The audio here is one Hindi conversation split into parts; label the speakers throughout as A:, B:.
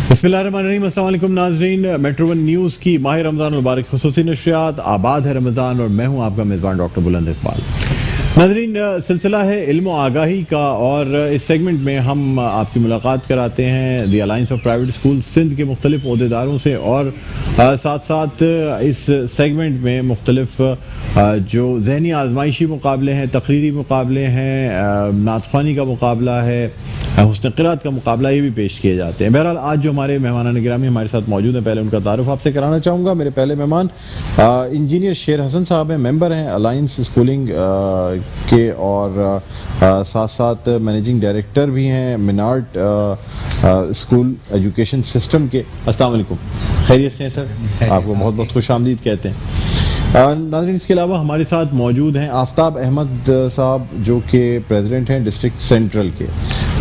A: बिस्मिल्लाहिर्रहमानिर्रहीम, अस्सलाम वालेकुम नाज़रीन। मेट्रो वन न्यूज़ की माह रमज़ान मुबारक खुसूसी नशरियात। आबाद है रमज़ान और मैं हूँ आपका मेज़बान डॉक्टर बुलंद इकबाल। नाज़रीन, सिलसिला है इल्म व आगाही का और इस सेगमेंट में हम आपकी मुलाकात कराते हैं the alliance of private school Sindh के मुख्तलिफ ओहदेदारों से और साथ साथ इस सेगमेंट में मुख्तलिफ जो जहनी आजमाइशी मुकाबले हैं, तकरीरी मुकाबले हैं, नातख्वानी का मुकाबला है, हुस्न क़िराअत का मुकाबला, ये भी पेश किए जाते हैं। बहरहाल आज जो हमारे मेहमान गिरामी हमारे साथ मौजूद हैं, पहले उनका तारुफ आपसे कराना चाहूँगा। मेरे पहले मेहमान इंजीनियर शेर हसन साहब हैं, मेंबर हैं अलायंस स्कूलिंग के और साथ साथ मैनेजिंग डायरेक्टर भी हैं मिनार्ट स्कूल एजुकेशन सिस्टम के। अस्सलाम वालेकुम, खैरियत से हैं सर? आपको बहुत बहुत खुश आमदीद कहते हैं। नाज़रीन, इसके अलावा हमारे साथ मौजूद हैं आफ्ताब अहमद साहब जो कि प्रेसिडेंट हैं डिस्ट्रिक्ट सेंट्रल के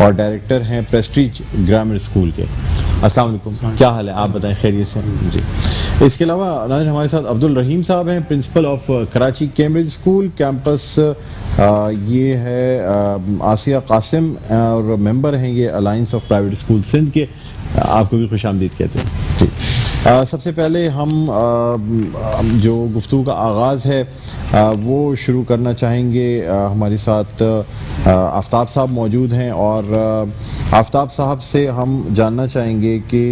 A: और डायरेक्टर हैं प्रेस्टीज ग्रामर स्कूल के। अस्सलाम वालेकुम, क्या हाल है? आप बताएं, खैरियत से? जी। इसके अलावा नाज़रीन हमारे साथ अब्दुल रहीम साहब हैं, principal of Karachi Cambridge school campus. ये है आसिया कासिम और मेंबर हैं ये alliance of private school Sindh के। आपको भी खुश आमदीद कहते हैं जी। सबसे पहले हम जो गुफ्तगू का आगाज़ है वो शुरू करना चाहेंगे। हमारे साथ आफ्ताब साहब मौजूद हैं और आफ्ताब साहब से हम जानना चाहेंगे कि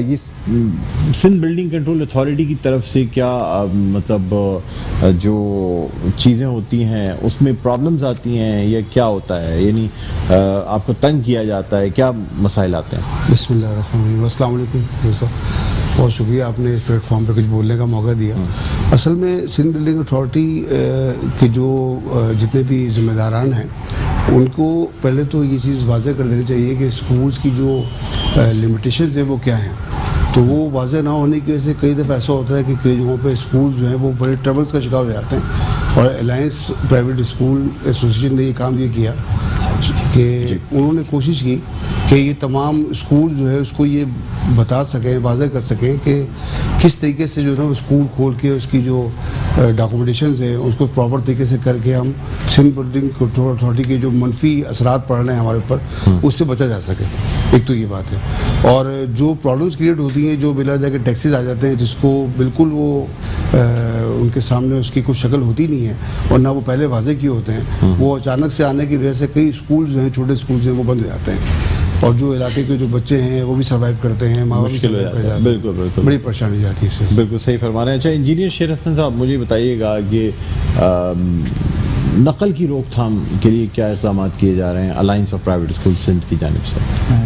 A: ये सिंध बिल्डिंग कंट्रोल अथॉरिटी की तरफ से क्या मतलब जो चीज़ें होती हैं उसमें प्रॉब्लम्स आती हैं या क्या होता है, यानी आपको तंग किया जाता है, क्या मसाइल आते हैं?
B: बिस्मिल्लाहिर्रहमानिर्रहीम, अस्सलाम वालेकुम। बहुत शुक्रिया, आपने इस प्लेटफॉर्म पे कुछ बोलने का मौका दिया। असल में सिंध बिल्डिंग अथॉरिटी के जो जितने भी जिम्मेदारान हैं उनको पहले तो ये चीज़ वाज़ेह कर देनी चाहिए कि स्कूल्स की जो लिमिटेशंस हैं वो क्या हैं। तो वो वाज़ेह ना होने की वजह से कई दफ़ा ऐसा होता है कि कई जगहों पे स्कूल्स जो हैं वो बड़े ट्रबल्स का शिकार हो जाते हैं। और अलायंस प्राइवेट स्कूल एसोसिएशन ने ये काम ये किया कि उन्होंने कोशिश की कि ये तमाम स्कूल जो है उसको ये बता सकें, वाज़ेह कर सकें कि किस तरीके से जो है वो स्कूल खोल के उसकी जो डॉक्यूमेंटेशंस है उसको प्रॉपर तरीके से करके हम सिंध बिल्डिंग अथॉरिटी के जो मनफी असरात पड़ रहे हैं हमारे ऊपर उससे बचा जा सके। एक तो ये बात है। और जो प्रॉब्लम्स क्रिएट होती हैं, जो बिला जाके टैक्सेस आ जाते हैं जिसको बिल्कुल वो उनके सामने उसकी कोई शक्ल होती नहीं है और ना वो पहले वाज़ेह किए होते हैं, वो अचानक से आने की वजह से कई स्कूल्स जो हैं, छोटे स्कूल्स हैं, वो बंद हो जाते हैं और जो इलाके के जो बच्चे हैं वो भी सर्वाइव करते हैं, माँ बाप भी सर्वाइव कर जाते हैं।
A: बिल्कुल बिल्कुल,
B: बड़ी परेशानी हो जाती है इससे।
A: बिल्कुल सही फरमा रहे हैं। अच्छा, इंजीनियर शेर हसन साहब, मुझे बताइएगा कि नकल की रोकथाम के लिए क्या इक़दाम किए जा रहे हैं alliance of private school Sindh की जानिब से?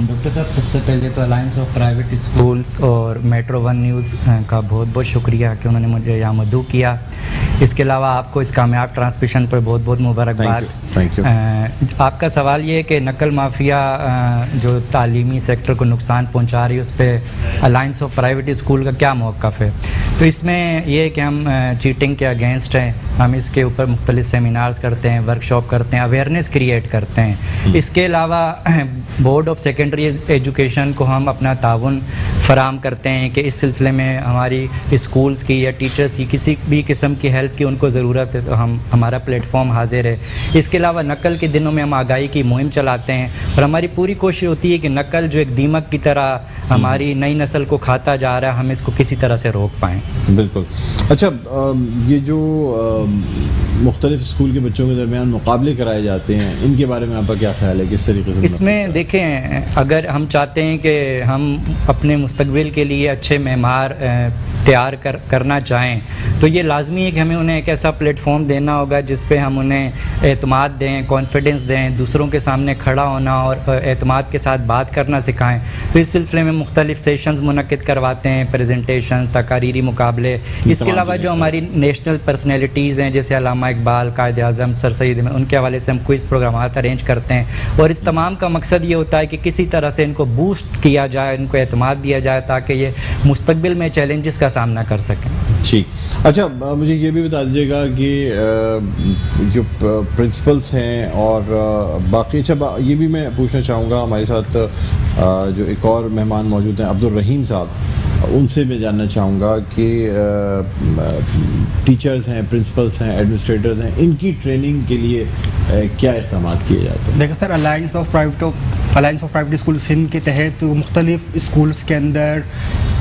C: डॉक्टर साहब, सबसे पहले तो अलायंस ऑफ प्राइवेट स्कूल्स और मेट्रो वन न्यूज़ का बहुत बहुत शुक्रिया कि उन्होंने मुझे यहाँ मदऊ किया। इसके अलावा आपको इस कामयाब ट्रांसमिशन पर बहुत बहुत मुबारकबाद।
A: Thank you.
C: आपका सवाल ये है कि नकल माफिया जो तालीमी सेक्टर को नुकसान पहुँचा रही है उस पर अलायंस ऑफ प्राइवेट स्कूल का क्या मौक़िफ़ है? तो इसमें यह है कि हम चीटिंग के अगेंस्ट हैं। हम इसके ऊपर मुख्तलिफ सेमिनार्स करते हैं, वर्कशॉप करते हैं, अवेयरनेस क्रिएट करते हैं। इसके अलावा बोर्ड ऑफ सेकेंडरी एजुकेशन को हम अपना ताउन फराम करते हैं कि इस सिलसिले में हमारी स्कूल्स की या टीचर्स की किसी भी किस्म की हेल्प की उनको ज़रूरत है तो हमारा प्लेटफॉर्म हाजिर है। इसके अलावा नकल के दिनों में हम आगाही की मुहिम चलाते हैं और हमारी पूरी कोशिश होती है कि नकल जो एक दीमक की तरह हमारी नई नस्ल को खाता जा रहा है, हम इसको किसी तरह से रोक पाएँ।
A: बिल्कुल। अच्छा, ये जो मुख्तलिफ स्कूल के बच्चों के दरमियान मुकाबले कराए जाते हैं, इनके बारे में आपका क्या ख्याल है? किस तरीके से
C: इसमें देखें, अगर हम चाहते हैं कि हम अपने मुस्तकबिल के लिए अच्छे मेहमान तैयार करना चाहें तो ये लाजमी है कि हमें उन्हें एक ऐसा प्लेटफॉर्म देना होगा जिस पे हम उन्हें एतमाद दें, कॉन्फिडेंस दें, दूसरों के सामने खड़ा होना और एतमाद के साथ बात करना सिखाएं। तो इस सिलसिले में मुख्तलिफ सेशंस मुनक्किद करवाते हैं, प्रेजेंटेशन, तकारीरी मुकाबले। इसके अलावा जो हमारी नेशनल पर्सनैलिटीज़ हैं जैसे अल्लामा इकबाल, कायद आज़म, सर सईद, उनके हवाले से हम क्विज़ प्रोग्रामात अरेंज करते हैं और इस तमाम का मकसद ये होता है कि किसी तरह से इनको बूस्ट किया जाए, इनको एतमाद दिया जाए ताकि ये मुस्तकबिल में चैलेंजेस का सामना कर सकें। ठीक।
A: अच्छा, मुझे ये भी बता दीजिएगा कि जो प्रिंसिपल्स हैं और बाकी, अच्छा ये भी मैं पूछना चाहूँगा, हमारे साथ जो एक और मेहमान मौजूद हैं अब्दुल रहीम साहब, उनसे मैं जानना चाहूँगा कि टीचर्स हैं, प्रिंसिपल्स हैं, एडमिनिस्ट्रेटर्स हैं, इनकी ट्रेनिंग के लिए क्या इक़दाम किए जाते हैं?
D: देखिए sir, alliance of private school Sindh के तहत मुख्तलिफ स्कूल्स के अंदर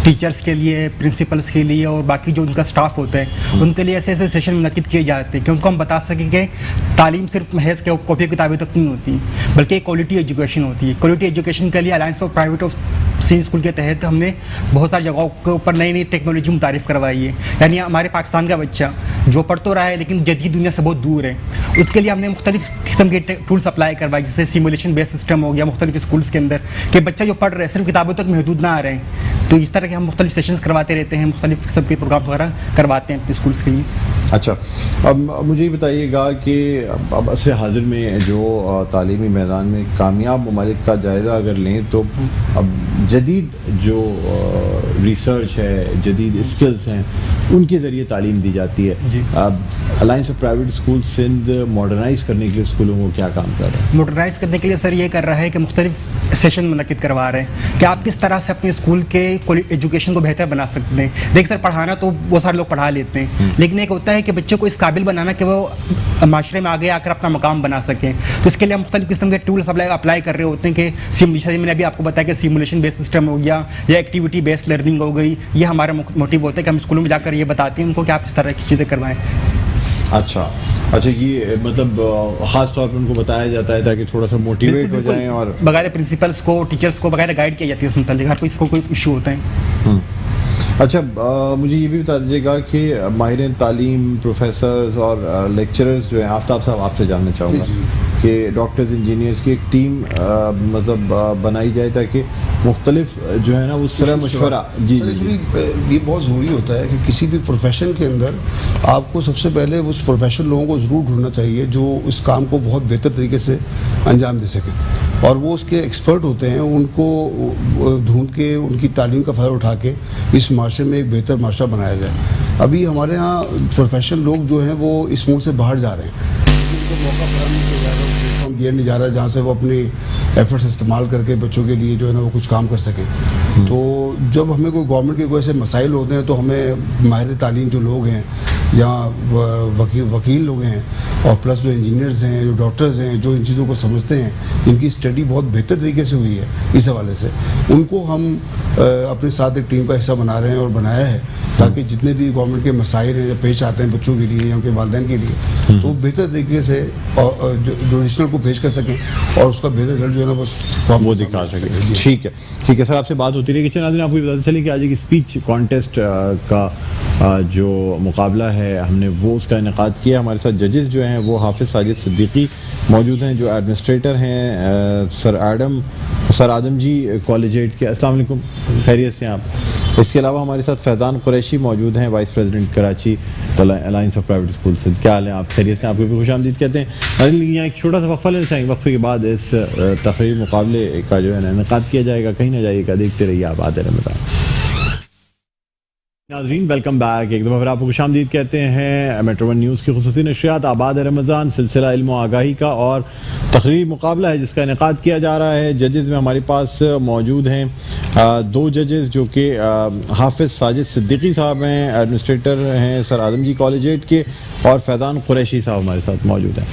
D: टीचर्स के लिए, प्रिंसिपल्स के लिए और बाकी जो उनका स्टाफ होता है उनके लिए ऐसे ऐसे सेशन मुनक़िद किए जाते हैं कि उनको हम बता सकें कि तालीम सिर्फ महज के कॉपी किताबें तक नहीं होती, बल्कि क्वालिटी एजुकेशन होती है। क्वालिटी एजुकेशन के लिए alliance of private Sindh school के तहत हमने बहुत सारी जगहों के ऊपर नई नई टेक्नोलॉजी मुतारिफ़ करवाई है। यानी हमारे पाकिस्तान का बच्चा जो पढ़ तो रहा है लेकिन जदीद दुनिया से बहुत दूर है, उसके लिए हमने मुख्तलिफ किस्म के टूल्स अप्लाई करवाए, जैसे सिमुलेशन बेस्ड सिस्टम हो गया मुख्तलिफ स्कूल्स के अंदर, कि बच्चा जो पढ़ रहे हैं सिर्फ किताबों तक महदूद ना आ रहे हैं। तो इस तरह के हम मुख्तलिफ सेशंस करवाते रहते हैं, मुख्तलिफ किस्म के प्रोग्राम वगैरह करवाते हैं अपने स्कूल्स के लिए।
A: अच्छा, अब मुझे ये बताइएगा कि अब असर हाजिर में जो तालीमी मैदान में कामयाब ममालिक का जायज़ा अगर लें तो अब जदीद जो रिसर्च है, जदीद स्किल्स हैं, उनके ज़रिए तालीम दी जाती है। अब alliance of private school Sindh modernise करने के लिए स्कूलों को क्या काम कर रहा है?
D: मॉडर्नाइज़ करने के लिए सर ये कर रहा है कि मुख्तलिफ सेशन मुनक़िद करवा रहे हैं कि आप किस तरह से अपने स्कूल के एजुकेशन को बेहतर बना सकते हैं। देखिए सर, पढ़ाना तो बहुत सारे लोग पढ़ा लेते हैं, लेकिन एक होता है कि बच्चों को इस काबिल बनाना कि वो माशरे में आगे आकर अपना मकाम बना सकें। तो इसके लिए हम मुख्तलिफ किस्म के टूल्स अप्लाई कर रहे होते हैं कि जैसे मैंने अभी आपको बताया कि सिमुलेशन बेस्ड सिस्टम हो गया या एक्टिविटी बेस्ड लर्निंग हो गई। ये हमारा मोटिव होता है कि हम स्कूलों में जाकर ये बताते हैं उनको कि आप इस तरह की चीज़ें करवाएं।
A: अच्छा, ये मतलब ख़ास तौर पर उनको बताया जाता है ताकि थोड़ा सा मोटिवेट हो जाएं और
D: बगैर प्रिंसिपल्स को, टीचर्स को बगैर गाइड किया जाती है इस मुतालिक, हर कोई इसको कोई इशू होता है।
A: अच्छा, मुझे ये भी बता दीजिएगा कि माहिर तालीम, प्रोफेसर्स और लेक्चरर्स जो हैं, आफ्ताब साहब आपसे जानना चाहूँगा कि डॉक्टर्स, इंजीनियर्स की एक टीम मतलब बनाई जाए ताकि मुख्तलिफ जो है ना उस तरह मशवरा। जी,
B: ये बहुत ज़रूरी होता है कि किसी भी प्रोफेशन के अंदर आपको सबसे पहले उस प्रोफेशनल लोगों को ज़रूर ढूंढना चाहिए जो इस काम को बहुत बेहतर तरीके से अंजाम दे सकें, और वो उसके एक्सपर्ट होते हैं। उनको ढूंढ के उनकी तालीम का फ़ायदा उठा के इस माशरे में एक बेहतर माशरा बनाया जाए। अभी हमारे यहाँ प्रोफेशनल लोग जो हैं वो इस मुल्क से बाहर जा रहे हैं, उनको मौका फराहम नहीं किया जा रहा, प्लेटफॉर्म दिया नहीं जा रहा जहाँ से वो अपनी एफर्ट्स इस्तेमाल करके बच्चों के लिए जो है ना वो कुछ काम कर सकें। तो जब हमें कोई गवर्नमेंट के कोई ऐसे मसाइल होते हैं तो हमें माहिर तालीम जो लोग हैं या वकील लोग हैं और प्लस जो इंजीनियर्स हैं, जो डॉक्टर्स हैं, जो इन चीज़ों को समझते हैं, जिनकी स्टडी बहुत बेहतर तरीके से हुई है इस हवाले से, उनको हम अपने साथ एक टीम का हिस्सा बना रहे हैं और बनाया है ताकि जितने भी गवर्नमेंट के मसाइल हैं जब पेश आते हैं बच्चों के लिए या उनके वालिदैन के लिए तो बेहतर तरीके से जुडिशनल को पेश कर सकें और उसका बेहतर रिजल्ट जो है ना
A: वो दिखा सकें। ठीक है सर, आपसे बात होती रही। किचन नाज़रीन, आपको बताते चलिए कि आज एक स्पीच कॉन्टेस्ट का जो मुकाबला है हमने वो उसका इनेकाद किया। हमारे साथ जजेस जो हैं वो हाफिज़ साजिद सिद्दीकी मौजूद हैं, जो एडमिनिस्ट्रेटर हैं सर आदम जी कॉलेजिएट के। अस्सलाम वालेकुम, खैरियत से आप? इसके अलावा हमारे साथ फैज़ान कुरैशी मौजूद हैं, vice president Karachi alliance of private school से। क्या हाल है आप? खैरियत से? आपको भी खुशामदीद कहते हैं। यहाँ एक छोटा सा वक्फा लेना चाहेंगे, वक्फे के बाद इस तकरीर मुकाबले का जो है ना इनेकाद किया जाएगा। कहीं ना जाइएगा, देखते रहिए आप आते रमज़ान। नाज़रीन, वेलकम बैक। एक दफ़ा फिर आपको खुशामदीद कहते हैं। मेट्रो वन न्यूज़ की खुसूसी नशरियात आबाद रमज़ान सिलसिला इल्म व आगाही का और तकरीरी मुकाबला है जिसका इनेकाद किया जा रहा है। जजेस में हमारे पास मौजूद हैं दो जजेस जो कि हाफिज़ साजिद सिद्दीकी साहब हैं, एडमिनिस्ट्रेटर हैं सर आदम जी कॉलेजिएट के, और फैज़ान कुरैशी साहब हमारे साथ मौजूद हैं।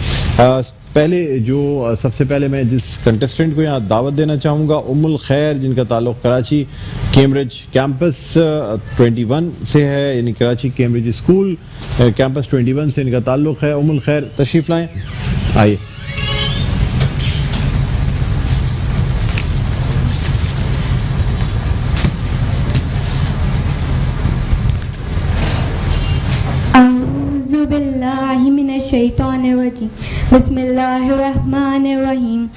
A: पहले जो सबसे पहले मैं जिस कंटेस्टेंट को यहाँ दावत देना चाहूँगा, उम्मुल खैर, जिनका ताल्लुक़ कराची कैम्ब्रिज कैंपस 21 से है, यानी कराची कैम्ब्रिज स्कूल कैंपस 21 से इनका ताल्लुक़ है। उम्मुल खैर तशरीफ़ लाएँ, आइए।
E: बिस्मिल्लाहिर्रहमानिर्रहीम।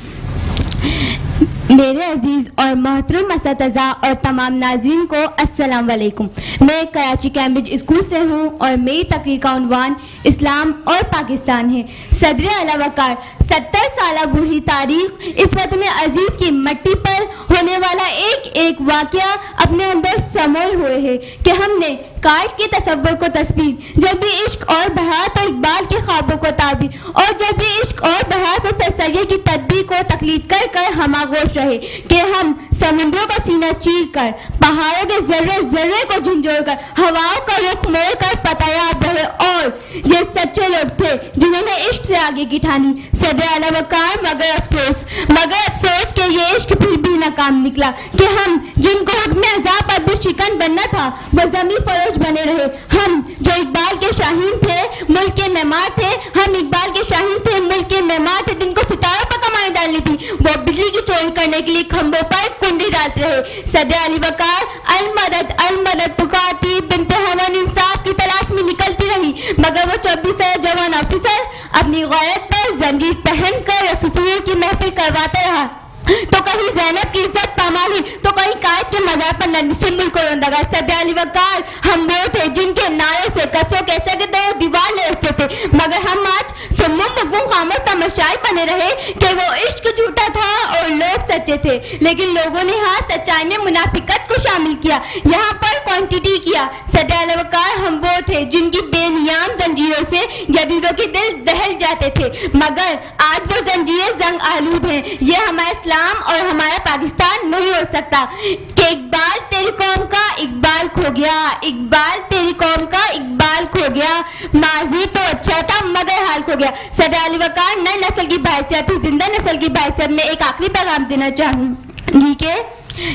E: मेरे अजीज़ और मोहतरम असतज़ा और तमाम नाज़रीन को अस्सलाम वालेकुम। मैं कराची कैम्ब्रिज स्कूल से हूँ और मेरी तकरीर का उन्वान इस्लाम और पाकिस्तान है। सदर आला वकार 70 साल बूढ़ी तारीख इस वतन अजीज़ की मट्टी पर होने वाला एक एक वाक़या अपने अंदर समोए हुए है कि हमने कायद के तसव्वुर को तस्वीर, जब भी इश्क और बहार तो इकबाल के ख्वाबों को ताबीर, और जब भी इश्क और बहार तो सरसरिया की तदबीर को तकलीद कर कर हम आगोश रहे कि हम समुद्रों का सीना चीर कर, पहाड़ों के जर्रे जर्रे को झंझोड़ कर, हवाओं का रुख मोड़ कर पतायाब रहे। और ये सच्चे लोग थे जिन्होंने इश्क से आगे की ठानी। सदर आला वकार मगर अफसोस के ये इश्क फिर भी नाकाम निकला कि हम जिनको हुक्म अज़ाब पर भी शिकन बनना था वो जमीन फरोश बने रहे। हम जो इकबाल के शाहीन थे मुल्क के मेहमान थे, हम इकबाल के शाहीन थे मुल्क के मेहमान थे, जिनको सितारों पर कमाई डालनी थी वो बिजली की चोरी करने के लिए खंभों पर कुंडी डालते रहे। सदर अली वकार अल मदद पुकारती बिनते हवन इंसाफ की तलाश में निकलती रही, मगर वो 24 जवान ऑफिसर अपनी गैरत पर जंजीर पहनकर रसूल की महफिल करवाता रहा। तो कहीं ज़ैनब की इज्जत पामाली, तो कहीं कायद के मज़ार पर नन्ही को रोंदागा। सदर अली वकार हम वो थे जिनके नारों से कसों कैसे के दो दीवार लड़ते थे, मगर हम आज सुम्मुम बुकुम खामोश तमाशाई बने रहे कि वो इश्क झूठा था और लोग सच्चे थे। लेकिन लोगों ने यहाँ सच्चाई में मुनाफिकत को शामिल किया, यहाँ पर क्वांटिटी किया। सदर अली वकार हम वो थे जिनकी बेनियाम जंजीरों से यजीदों के दिल दहल जाते थे, मगर आज वो जंजीरें जंग आलूद हैं। ये हमारा इस्लाम और हमारा पाकिस्तान नहीं हो सकता कि इकबाल तेरी कौम का इकबाल खो गया, इकबाल तेरी कौम का इकबाल खो गया, माजी तो अच्छा था मगर हाल खो गया। सदर अली वकार नई नस्ल की बाइसियत, जिंदा नस्ल की बाइसियत में एक आखिरी पैगाम देना चाहूंगी कि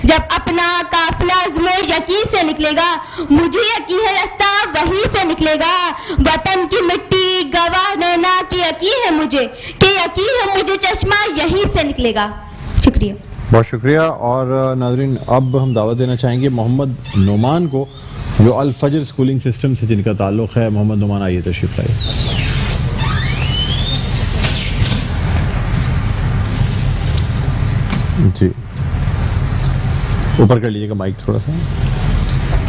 E: जब अपना काफिला अज़्मो यकीन से निकलेगा, मुझे यकीन है रास्ता वहीं से निकलेगा। वतन की मिट्टी गवाह रहना की यकीन है मुझे चश्मा यहीं से निकलेगा। शुक्रिया,
A: बहुत शुक्रिया। और नाज़रीन अब हम दावत देना चाहेंगे मोहम्मद नुमान को, जो अल फजर स्कूलिंग सिस्टम से जिनका ताल्लुक़ है। मोहम्मद नुमान आइए तशरीफ लाइए। जी ऊपर कर लीजिएगा माइक थोड़ा सा।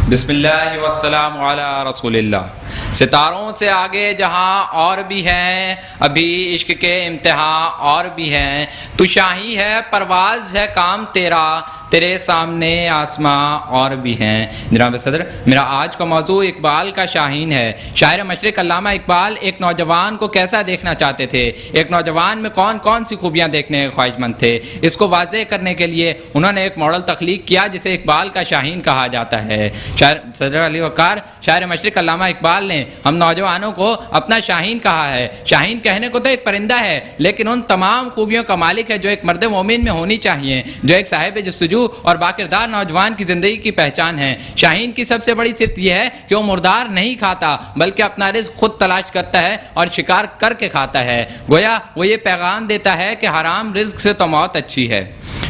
F: बिस्मिल्लाह वस्सलामु अला रसूलिल्लाह। सितारों से आगे जहाँ और भी हैं, अभी इश्क के इम्तिहान और भी हैं। तू शाही है, परवाज़ है काम तेरा, तेरे सामने आसमां और भी हैं। जनाब सदर, मेरा आज का मौजू इकबाल का शाहीन है। शायर मशरिक़ अल्लामा इकबाल एक नौजवान को कैसा देखना चाहते थे, एक नौजवान में कौन कौन सी खूबियाँ देखने के ख्वाहिशमंद थे, इसको वाज़ेह करने के लिए उन्होंने एक मॉडल तख्लीक किया जिसे इकबाल का शाहीन कहा जाता है। शायर सदर अली वकार शायर मशरिक़ अल्लामा इकबाल ने हम नौजवानों को अपना शाहीन कहा है। शाहीन कहने को तो एक परिंदा है, लेकिन उन तमाम खूबियों का मालिक है जो एक मर्द मोमिन में होनी चाहिए, जो एक साहिब जस्तजू और बाकिरदार नौजवान की ज़िंदगी की पहचान है। शाहीन की सबसे बड़ी सिर्फ यह है कि वो मुर्दार नहीं खाता, बल्कि अपना रिज़्क़ खुद तलाश करता है और शिकार करके खाता है। गोया वो ये पैगाम देता है कि हराम रिज़्क़ से तो मौत अच्छी है।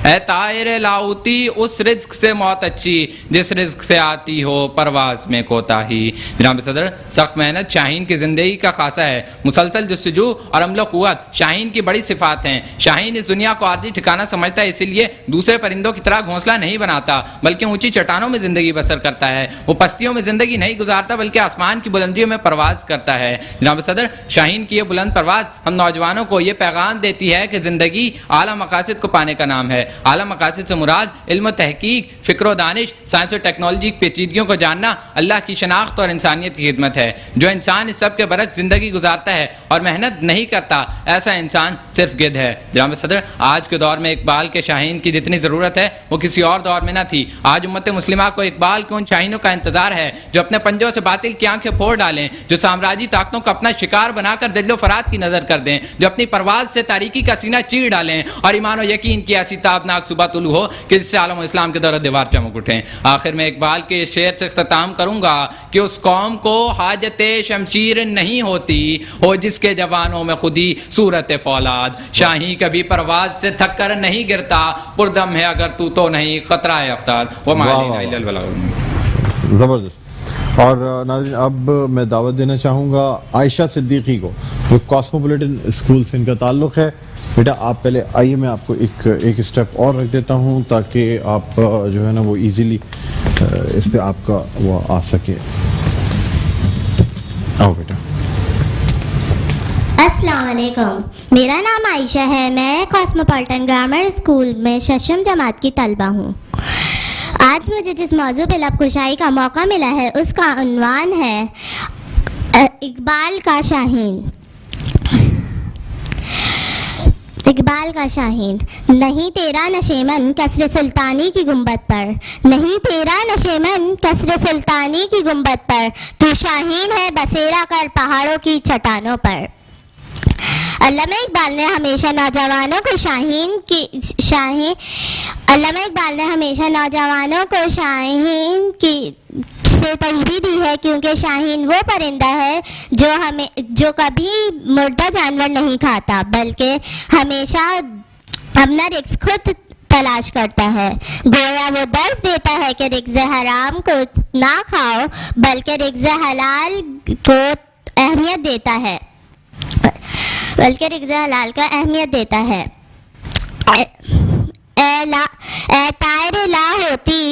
F: ऐ तायर लाउती उस रिज़्क़ से मौत अच्छी जिस रिज़्क़ से आती हो परवाज़ में कोताही। जनाब सदर, सख्त मेहनत शाहीन की ज़िंदगी का खासा है। मुसलसल जस्तजू और अमलो क़ुव्वत शाहीन की बड़ी सिफ़ात हैं। शाहीन इस दुनिया को आर्जी ठिकाना समझता है, इसीलिए दूसरे परिंदों की तरह घोंसला नहीं बनाता, बल्कि ऊंची चट्टानों में ज़िंदगी बसर करता है। वो पस्तियों में ज़िंदगी नहीं गुजारता, बल्कि आसमान की बुलंदियों में परवाज़ करता है। जनाब सदर, शाहीन की ये बुलंद परवाज़ हम नौजवानों को ये पैगाम देती है कि ज़िंदगी आला मकासद को पाने का नाम है। आला मकासद से मुराद इल्म तहकीक, फ़िक्र दानिश, साइंस और टेक्नोलॉजी की पेचीदगियों को जानना, अल्लाह की शनाख्त और इंसानियत की खिदमत है। जो इंसान इस सब के बरक्स ज़िंदगी गुजारता है और मेहनत नहीं करता, ऐसा इंसान सिर्फ गिद्ध है। जनाब सदर, आज के दौर में इकबाल के शाहीन की जितनी ज़रूरत है वो किसी और दौर में न थी। आज उम्मत मुस्लिमा को इकबाल के उन शाहीनों का इंतजार है जो अपने पंजों से बातिल की आंखें फोड़ डालें, जो साम्राज्यी ताकतों को अपना शिकार बनाकर दजलो फरात की नजर कर दें, जो अपनी परवाज़ से तारीकी का सीना चीर डालें और ईमान और यकीन की ऐसी ताबनाक सुबह तुलू हो कि जिससे आलम इस्लाम के दौर दीवार चमक उठें। आखिर में इकबाल के शेर से इख्तिताम करूंगा कि उस कौम को हाजत शमशीर नहीं होती हो जिसके जवानों में खुदी सूरत फौलाद। शाही कभी परवाज से थक कर नहीं गिरता, पुरदम है अगर तू तो नहीं खतरा है अफ्तार।
A: ज़बरदस्त। और नाज़रीन अब मैं दावत देना चाहूँगा आयशा सिद्दीकी को, जो कॉस्मोपॉलिटन स्कूल से इनका ताल्लुक़ है। बेटा आप पहले आइए, मैं आपको एक स्टेप और रख देता हूँ ताकि आप जो है ना वो इजीली इस पे आपका वो आ सके। आओ बेटा।
G: अस्सलाम वालेकुम, मेरा नाम आयशा है। मैं कॉस्मोपॉलिटन ग्रामर स्कूल में 6वीं जमात की तलबा हूँ। आज मुझे जिस मौजू पे लब खुशाई का मौका मिला है उसका उन्वान है इकबाल का शाहीन। इकबाल का शाहीन। नहीं तेरा नशेमन कसर सुल्तानी की गुंबद पर, नहीं तेरा नशेमन कसर सुल्तानी की गुंबद पर, तू शाहीन है बसेरा कर पहाड़ों की चट्टानों पर। अल्लामा इकबाल ने हमेशा नौजवानों को अल्लामा इकबाल ने हमेशा नौजवानों को शाहीन की से तशबीह दी है, क्योंकि शाहीन वो परिंदा है जो कभी मुर्दा जानवर नहीं खाता, बल्कि हमेशा अपना रिस्क खुद तलाश करता है। गोया वो दर्ज देता है कि रिज़्क़ हराम को ना खाओ, बल्कि रिज़्क़ हलाल को अहमियत देता है, बल्कि रिज़्क़ हलाल का अहमियत देता है। तायरे ला होती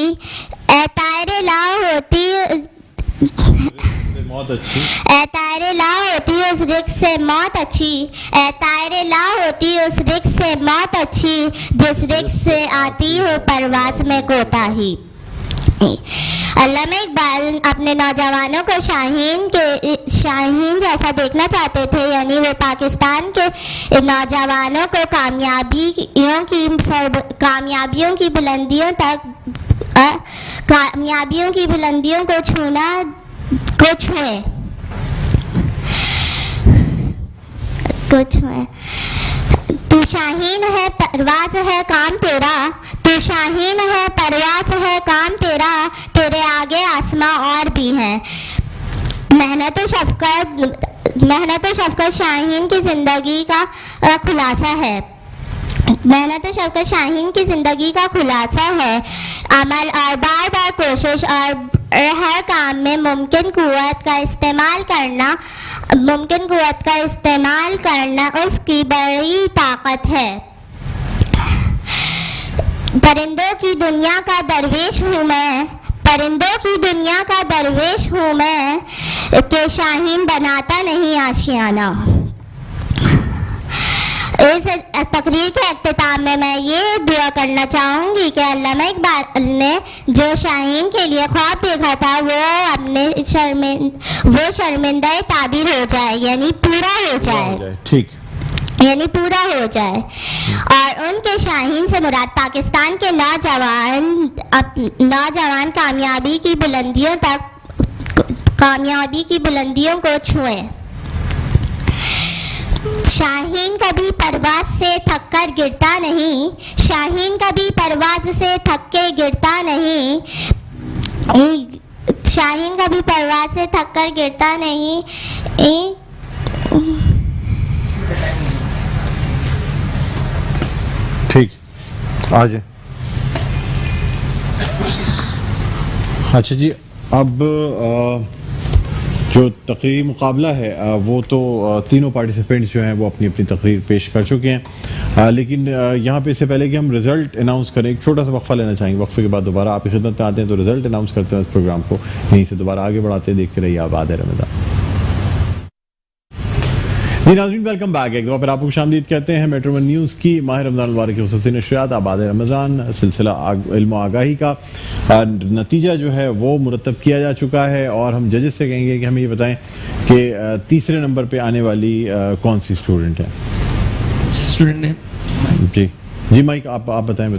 A: मौत अच्छी,
G: तायरे ला होती उस रिस्क से मौत अच्छी, तायरे ला होती उस रिस्क से मौत अच्छी, जिस रिस्क से आती हो परवाज़ में कोताही। अल्लामा इकबाल अपने नौजवानों को शाहीन जैसा देखना चाहते थे, यानी वो पाकिस्तान के नौजवानों को कामयाबियों की बुलंदियों को छुए। तू शाहीन है परवाज़ है काम तेरा, तू शाहीन है परवाज़ है काम तेरा, तेरे आगे आसमां और भी हैं। मेहनत और शफ़क़त शाहीन की ज़िंदगी का खुलासा है। मेहनत और शफ़क़त शाहीन की ज़िंदगी का खुलासा है। अमल और बार बार कोशिश और हर काम में मुमकिन कुव्वत का इस्तेमाल करना उसकी बड़ी ताकत है। परिंदों की दुनिया का दरवेश हूँ मैं, के शाहीन बनाता नहीं आशियाना। इस तकरीर के अख्तिताम में मैं ये दुआ करना चाहूँगी कि अल्लामा इकबाल ने जो शाहीन के लिए ख्वाब देखा था वो शर्मिंदा ताबीर हो जाए, यानी पूरा हो जाए,
A: ठीक,
G: यानी पूरा हो जाए। और उनके शाहीन से मुराद पाकिस्तान के नौजवान कामयाबी की बुलंदियों को छुएं। शाहीन कभी परवाज़ से थक कर गिरता नहीं, शाहीन कभी परवाज़ से थक के गिरता नहीं, शाहीन कभी परवाज़ से थक कर गिरता नहीं।
A: ठीक, आ जाए। अच्छा जी, अब जो तकरीरी मुकाबला है वो तो तीनों पार्टिसिपेंट्स जो हैं वो अपनी अपनी तकरीर पेश कर चुके हैं, लेकिन यहाँ पे इससे पहले कि हम रिज़ल्ट अनाउंस करें एक छोटा सा वक्फा लेना चाहेंगे। वक्फे के बाद दोबारा आपकी खिदमत में आते हैं, तो रिज़ल्ट अनाउंस करते हैं इस प्रोग्राम को, यहीं से दोबारा आगे बढ़ाते हैं। देखते रहिए आबाद है रमज़ान। जी नाज़रीन, वेलकम बैक। एक बार आपको खुशामदीद कहते हैं मेट्रो वन न्यूज़ की माह रमज़ान मुबारक की ख़ुसूसी नशरियात आबाद रमज़ान सिलसिला इल्म आगाही का नतीजा जो है वो मुरतब किया जा चुका है, और हम जजेस से कहेंगे कि हमें ये बताएं कि तीसरे नंबर पे आने वाली कौन सी स्टूडेंट है।
H: स्टूडेंट ने
A: जी माइक आप बताएं।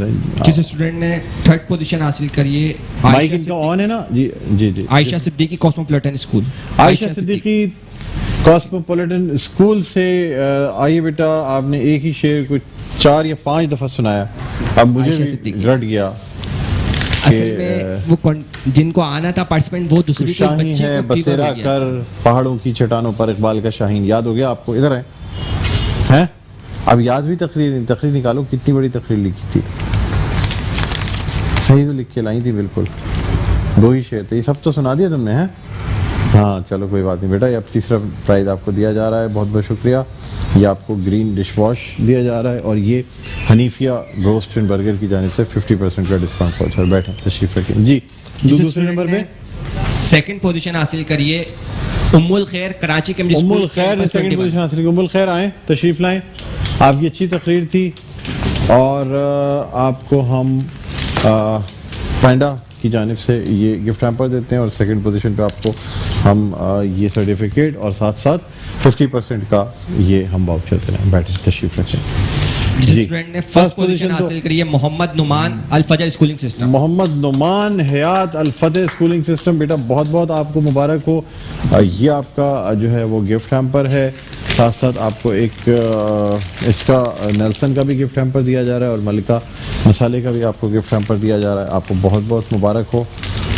H: जिस स्टूडेंट ने थर्ड पोजीशन हासिल करी है,
A: माइक इनका ऑन है ना? जी जी जी।
H: Ayesha Siddiqui cosmopolitan school.
A: Ayesha Siddiqui cosmopolitan school से आइए बेटा, आपने एक ही शेर को 4 या 5 दफ़ा सुनाया, अब मुझे भी रट गया।
H: असल में वो जिनको आना था पार्टिसिपेंट वो दूसरी कोई बच्ची
A: है, बसेरा कर पहाड़ों की चट्टानों पर इकबाल का शाहीन। याद हो गया आपको? इधर है अब याद भी तकरीर निकालो, कितनी बड़ी तकरीर लिखी थी, सही तो लिख के लाई थी, बिल्कुल 2 ही शेर थे। ये सब तो सुना दिया तुमने, हैं? हाँ चलो कोई बात नहीं बेटा, ये अब तीसरा प्राइज़ आपको दिया जा रहा है, बहुत बहुत शुक्रिया। ये आपको ग्रीन डिश वॉश दिया जा रहा है, और ये हनीफिया रोस्ट एंड बर्गर की जानिब से 50% का डिस्काउंट पहुँचा। बैठा तशरीफ रखें जी। दूसरे नंबर पे
H: सेकंड पोजीशन हासिल करिए उम्मुल खैर कराची के।
A: उम्मुल खैर ने सेकंड पोजीशन हासिल की। उम्मुल खैर आए, तशरीफ लाएं। आपकी अच्छी तकरीर थी, और आपको हम पैंडा की जानिब से ये गिफ्ट हैम्पर देते हैं और सेकंड पोजीशन पे आपको हम ये सर्टिफिकेट और साथ साथ 50% का ये हम वाउचर दे रहे हैं। बैठे तशरीफ रखें। जी,
H: स्टूडेंट ने फर्स्ट पोजीशन हासिल करी है मोहम्मद नुमान अल फजर स्कूलिंग सिस्टम।
A: मोहम्मद नुमान हयात अल फतेह स्कूलिंग सिस्टम, बेटा बहुत बहुत आपको मुबारक हो। ये आपका जो है वो गिफ्ट हैम्पर है, साथ साथ आपको एक इसका नेल्सन का भी गिफ्ट हैम्पर दिया जा रहा है और मलिका मसाले का भी आपको गिफ्ट हैम्पर दिया जा रहा है। आपको बहुत बहुत मुबारक हो,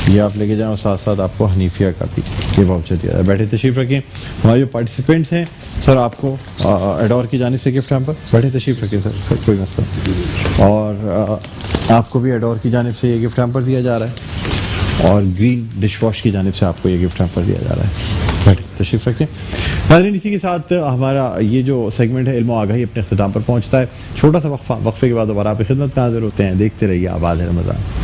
A: ये आप लेके जाएं और साथ साथ आपको हनीफिया का भी ये वाउचर दिया है। बैठे तशरीफ रखें। हमारे जो पार्टिसिपेंट्स हैं सर, आपको एडोर की जानिब से गिफ्ट हैम्पर, बैठे तशरीफ रखें सर, कोई मसला नहीं। और आपको भी एडोर की जानिब से ये गिफ्ट हैम्पर दिया जा रहा है और ग्रीन डिश वॉश की जानिब से आपको ये गिफ्ट हैम्पर दिया जा रहा है। बैठे तशरीफ रखें। नाज़रीन, इसी के साथ हमारा ये जो सेगमेंट है इल्म आगाही अपने अख्ताम पर पहुँचता है। छोटा सा वक्फे के बाद दोबारा आपकी खिदमत में हाजिर होते हैं। देखते रहिए आबाद है रमज़ान।